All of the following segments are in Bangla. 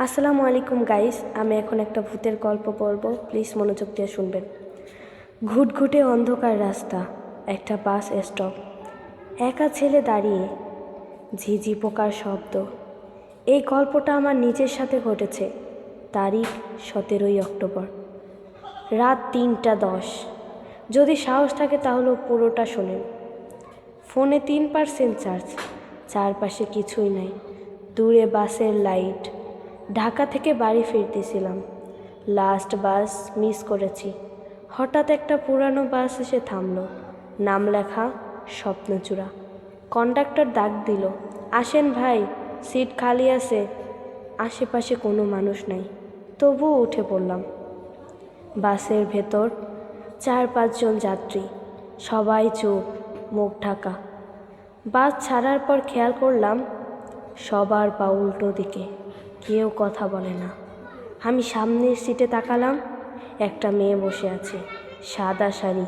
আসসালামু আলাইকুম গাইস, আমি এখন একটা ভূতের গল্প পড়ব। প্লিজ মনোযোগ দিয়ে শুনবেন। ঘুটঘুটে অন্ধকার রাস্তা, একটা বাস স্টপ, একা ছেলে দাঁড়িয়ে, ঝিঝি পোকার শব্দ। এই গল্পটা আমার নিজের সাথে ঘটেছে। তারিখ 17ই অক্টোবর, রাত 3:10। যদি সাহস থাকে তাহলে পুরোটা শোনেন। ফোনে 3% চার্জ, চারপাশে কিছুই নাই, দূরে বাসের লাইট। ঢাকা থেকে বাড়ি ফিরতেছিলাম, লাস্ট বাস মিস করেছি। হঠাৎ একটা পুরানো বাস এসে থামলো, নাম লেখা স্বপ্নচূড়া। কন্ডাক্টর ডাক দিল, আসেন ভাই, সিট খালি আছে। আশেপাশে কোনো মানুষ নাই, তবুও উঠে পড়লাম। বাসের ভেতর 4-5 জন যাত্রী, সবাই চুপ, মুখ ঢাকা। বাস ছাড়ার পর খেয়াল করলাম সবার পা উল্টো দিকে, কেউ কথা বলে না। আমি সামনের সিটে তাকালাম, একটা মেয়ে বসে আছে, সাদা শাড়ি,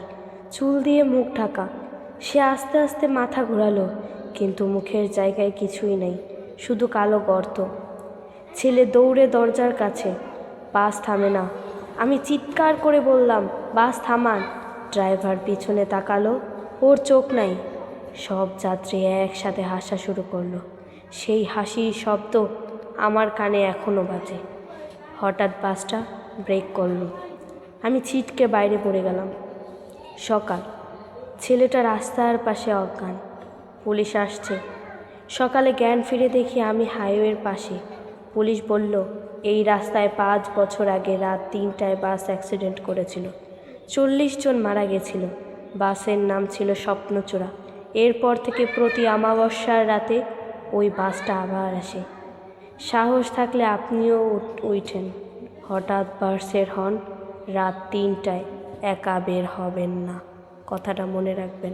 চুল দিয়ে মুখ ঢাকা। সে আস্তে আস্তে মাথা ঘোরালো, কিন্তু মুখের জায়গায় কিছুই নেই, শুধু কালো গর্ত। ছেলে দৌড়ে দরজার কাছে, বাস থামে না। আমি চিৎকার করে বললাম, বাস থামান। ড্রাইভার পিছনে তাকালো, ওর চোখ নাই। সব যাত্রী একসাথে হাসা শুরু করলো। সেই হাসির শব্দ আমার কানে এখনও বাজে। হঠাৎ বাসটা ব্রেক করলো, আমি ছিটকে বাইরে পড়ে গেলাম। সকাল, ছেলেটা রাস্তার পাশে অজ্ঞান। পুলিশ আসছে। সকালে জ্ঞান ফিরে দেখি আমি হাইওয়ের পাশে। পুলিশ বলল, এই রাস্তায় 5 বছর আগে রাত 3টায় বাস অ্যাক্সিডেন্ট করেছিল, 40 জন মারা গেছিল। বাসের নাম ছিল স্বপ্নচূড়া। এরপর থেকে প্রতি অমাবস্যার রাতে ওই বাসটা আবার আসে। সাহস থাকলে আপনিও উঠেন। হঠাৎ বাসের হর্ন, রাত 3টায়, একা বের হবেন না। কথাটা মনে রাখবেন।